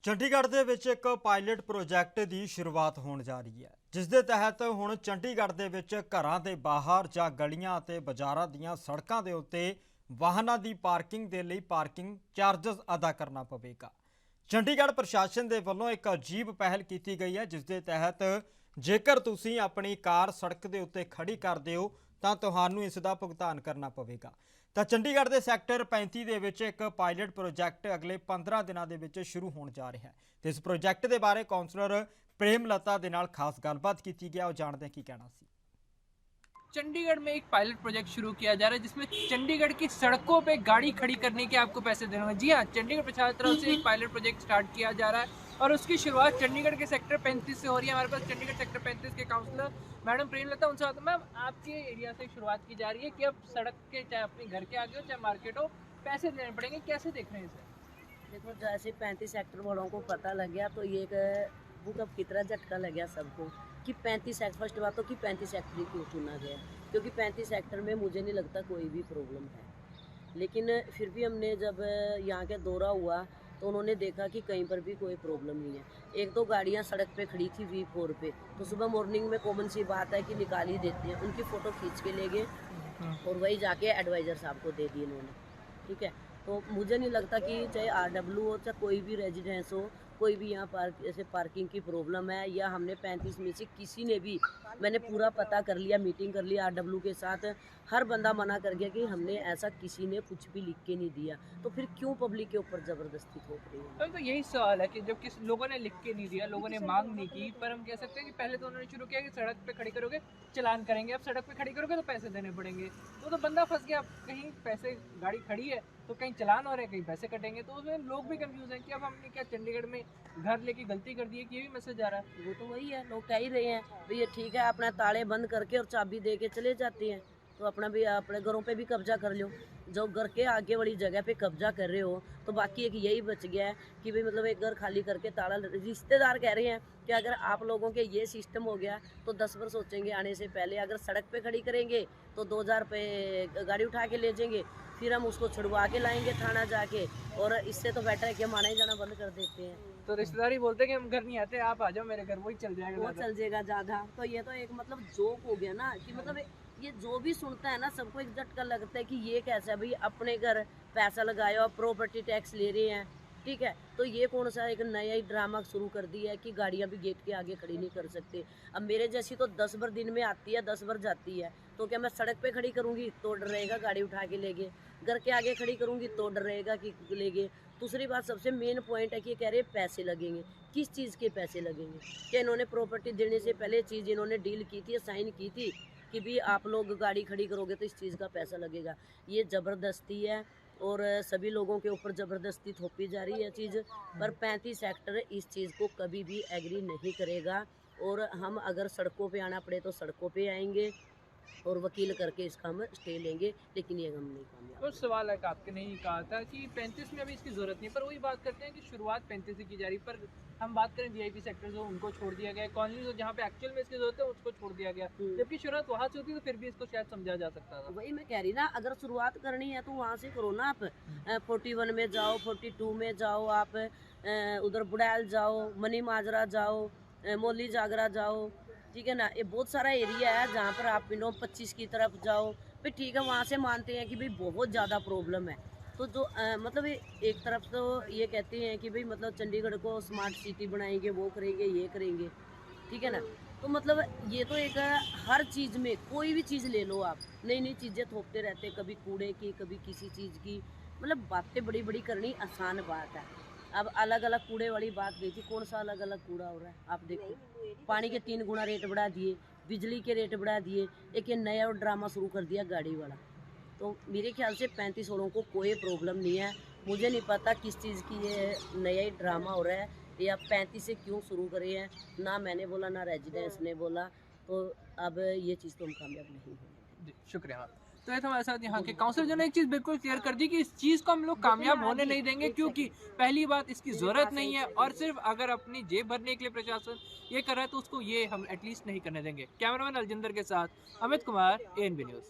ਚੰਡੀਗੜ੍ਹ ਦੇ ਵਿੱਚ ਇੱਕ ਪਾਇਲਟ ਪ੍ਰੋਜੈਕਟ ਦੀ ਸ਼ੁਰੂਆਤ ਹੋਣ ਜਾ ਰਹੀ ਹੈ, ਜਿਸ ਦੇ ਤਹਿਤ ਹੁਣ ਚੰਡੀਗੜ੍ਹ ਦੇ ਵਿੱਚ ਘਰਾਂ ਦੇ ਬਾਹਰ ਜਾਂ ਗਲੀਆਂ ਅਤੇ ਬਾਜ਼ਾਰਾਂ ਦੀਆਂ ਸੜਕਾਂ ਦੇ ਉੱਤੇ ਵਾਹਨਾਂ ਦੀ ਪਾਰਕਿੰਗ ਦੇ ਲਈ ਪਾਰਕਿੰਗ ਚਾਰਜਸ ਅਦਾ ਕਰਨਾ ਪਵੇਗਾ। ਚੰਡੀਗੜ੍ਹ ਪ੍ਰਸ਼ਾਸਨ ਦੇ ਵੱਲੋਂ ਇੱਕ ਅਜੀਬ ਪਹਿਲ ਕੀਤੀ ਗਈ ਹੈ, ਜਿਸ ਦੇ ਤਹਿਤ ਜੇਕਰ ਤੁਸੀਂ ਆਪਣੀ ਕਾਰ ਸੜਕ ਦੇ ਉੱਤੇ ਖੜੀ ਕਰਦੇ ਹੋ ਤਾਂ ਤੁਹਾਨੂੰ ਇਸ ਦਾ ਭੁਗਤਾਨ ਕਰਨਾ ਪਵੇਗਾ। ਤਾਂ ਚੰਡੀਗੜ੍ਹ ਦੇ ਸੈਕਟਰ 35 ਦੇ ਵਿੱਚ ਇੱਕ ਪਾਇਲਟ ਪ੍ਰੋਜੈਕਟ ਅਗਲੇ 15 ਦਿਨਾਂ ਦੇ ਵਿੱਚ ਸ਼ੁਰੂ ਹੋਣ ਜਾ ਰਿਹਾ ਹੈ ਤੇ ਇਸ ਪ੍ਰੋਜੈਕਟ ਦੇ ਬਾਰੇ ਕਾਉਂਸਲਰ प्रेम लता ਦੇ ਨਾਲ खास गलबात की गई। और जानते हैं की कहना सी। चंडीगढ़ में एक पायलट प्रोजेक्ट शुरू किया जा रहा है, जिसमें चंडीगढ़ की सड़कों पे गाड़ी खड़ी करने के आपको पैसे देने होंगे। जी हाँ, चंडीगढ़ प्रशासन तरफ से एक पायलट प्रोजेक्ट स्टार्ट किया जा रहा है और उसकी शुरुआत चंडीगढ़ के सेक्टर 35 से हो रही है। हमारे पास चंडीगढ़ सेक्टर 35 के काउंसलर मैडम प्रेम लता, उनसे बात। मैम, आपके एरिया से शुरुआत की जा रही है कि अब सड़क के चाहे अपने घर के आगे हो चाहे मार्केट हो, पैसे देने पड़ेंगे, कैसे देख रहे हैं इसे? देखो, जैसे 35 सेक्टर वालों को पता लग गया तो ये एक भूकंप की तरह झटका लग गया सबको कि 35 सेक्टर, फर्स्ट बात तो कि 35 सेक्टर ही क्यों चुना गया, क्योंकि 35 सेक्टर में मुझे नहीं लगता कोई भी प्रॉब्लम है। लेकिन फिर भी हमने जब यहाँ के दौरा हुआ तो उन्होंने देखा कि कहीं पर भी कोई प्रॉब्लम नहीं है। एक दो गाड़ियाँ सड़क पे खड़ी थी V4 पे, तो सुबह मॉर्निंग में कॉमन सी बात है कि निकाल ही देते हैं, उनकी फ़ोटो खींच के ले गए और वही जाके एडवाइज़र साहब को दे दी इन्होंने। ठीक है, तो मुझे नहीं लगता कि चाहे RW हो चाहे कोई भी रेजिडेंस हो, कोई भी यहाँ ऐसे पार्किंग की प्रॉब्लम है या हमने 35 में से किसी ने भी, मैंने पूरा पता कर लिया, मीटिंग कर लिया RW के साथ, हर बंदा मना कर गया कि हमने ऐसा किसी ने कुछ भी लिख के नहीं दिया, तो फिर क्यों पब्लिक के ऊपर ज़बरदस्ती थोप रही है? तो यही सवाल है कि जब किस लोगों ने लिख के नहीं दिया, लोगों ने मांग नहीं की, पर हम कह सकते हैं कि पहले तो उन्होंने शुरू किया कि सड़क पे खड़ी करोगे चलान करेंगे, अब सड़क पे खड़ी करोगे तो पैसे देने पड़ेंगे, तो बंदा फंस गया। कहीं पैसे, गाड़ी खड़ी है तो कहीं चलान हो रहे हैं, कहीं पैसे कटेंगे, तो उसमें लोग भी कंफ्यूज हैं कि अब हमने क्या चंडीगढ़ में घर लेके गलती कर दी है कि ये भी मैसेज आ रहा है। वो तो वही है, लोग कह ही रहे हैं भैया ठीक है, अपना ताले बंद करके और चाबी दे के चले जाते हैं, तो अपना भी अपने घरों पे भी कब्जा कर लो। जो घर के आगे वाली जगह पे कब्जा कर रहे हो तो बाकी एक यही बच गया है कि भाई मतलब एक घर खाली करके ताला। रिश्तेदार कह रहे हैं कि अगर आप लोगों के ये सिस्टम हो गया तो 10 बार सोचेंगे आने से पहले। अगर सड़क पे खड़ी करेंगे तो 2000 रुपये गाड़ी उठा के ले जाएंगे, फिर हम उसको छुड़वा के लाएंगे थाना जाके, और इससे तो बेटर है कि हम आने जाना बंद कर देते हैं। तो रिश्तेदार ही बोलते हैं कि हम घर नहीं आते, आप आ जाओ मेरे घर, वही चल जाएगा, वो चल जाएगा ज़्यादा। तो ये तो एक मतलब जोक हो गया ना कि मतलब ये जो भी सुनता है ना सबको एक झटका लगता है कि ये कैसा है भाई, अपने घर पैसा लगाया और प्रॉपर्टी टैक्स ले रहे हैं। ठीक है, तो ये कौन सा एक नया ही ड्रामा शुरू कर दिया है कि गाड़ियाँ भी गेट के आगे खड़ी नहीं कर सकते। अब मेरे जैसी तो 10 बार दिन में आती है, 10 बार जाती है, तो क्या मैं सड़क पे खड़ी करूँगी तो डर रहेगा गाड़ी उठा के ले गए, घर के आगे खड़ी करूँगी तो डर रहेगा कि ले गए। दूसरी बात सबसे मेन पॉइंट है कि कह रहे पैसे लगेंगे, किस चीज़ के पैसे लगेंगे? क्या इन्होंने प्रॉपर्टी देने से पहले चीज़ इन्होंने डील की थी, साइन की थी कि भी आप लोग गाड़ी खड़ी करोगे तो इस चीज़ का पैसा लगेगा? ये ज़बरदस्ती है और सभी लोगों के ऊपर ज़बरदस्ती थोपी जा रही है चीज़। पर 35 सेक्टर इस चीज़ को कभी भी एग्री नहीं करेगा, और हम अगर सड़कों पे आना पड़े तो सड़कों पे आएंगे और वकील करके इसका हम स्टे लेंगे, लेकिन ये हम नहीं कामयाब। तो सवाल है कि आपने नहीं कहा था कि 35 में अभी इसकी जरूरत नहीं, पर वही बात करते हैं कि शुरुआत 35 से की जा रही, पर हम बात करें VIP सेक्टर्स हो उनको छोड़ दिया गया, कॉलोनीज हो जहाँ पे एक्चुअल में इसकी जरूरत है उसको छोड़ दिया गया, जबकि शुरुआत वहाँ से होती तो फिर भी इसको शायद समझा जा सकता था। वही मैं कह रही ना, अगर शुरुआत करनी है तो वहाँ से करो ना। आप 41 में जाओ, 42 में जाओ, आप उधर बुड़ैल जाओ, मनी माजरा जाओ, मौली जागरा जाओ। ठीक है ना, ये बहुत सारा एरिया है जहाँ पर आप 25 की तरफ जाओ, फिर ठीक है वहाँ से मानते हैं कि भाई बहुत ज़्यादा प्रॉब्लम है। तो जो मतलब एक तरफ तो ये कहते हैं कि भाई मतलब चंडीगढ़ को स्मार्ट सिटी बनाएंगे, वो करेंगे, ये करेंगे। ठीक है ना, तो मतलब ये तो एक हर चीज़ में कोई भी चीज़ ले लो आप, नई नई चीज़ें थोपते रहते हैं, कभी कूड़े की कभी किसी चीज़ की। मतलब बातें बड़ी बड़ी करनी आसान बात है। अब अलग अलग कूड़े वाली बात गई थी, कौन सा अलग अलग कूड़ा हो रहा है आप देखो। पानी के 3 गुना रेट बढ़ा दिए, बिजली के रेट बढ़ा दिए, एक ये नया और ड्रामा शुरू कर दिया गाड़ी वाला। तो मेरे ख्याल से 35 वालों को कोई प्रॉब्लम नहीं है। मुझे नहीं पता किस चीज़ की ये नया ही ड्रामा हो रहा है या 35 से क्यों शुरू करे हैं, ना मैंने बोला ना रेजिडेंस ने बोला। तो अब ये चीज़ तो हम कामयाब नहीं होंगे। जी शुक्रिया। तो ये तो हमारे साथ यहाँ के काउंसलर जो ने एक चीज़ बिल्कुल क्लियर कर दी कि इस चीज़ को हम लोग कामयाब होने नहीं देंगे, क्योंकि पहली बात इसकी ज़रूरत नहीं है, और सिर्फ अगर अपनी जेब भरने के लिए प्रशासन ये कर रहा है तो उसको ये हम एटलीस्ट नहीं करने देंगे। कैमरामैन अलजिंदर के साथ अमित कुमार, ANB न्यूज़।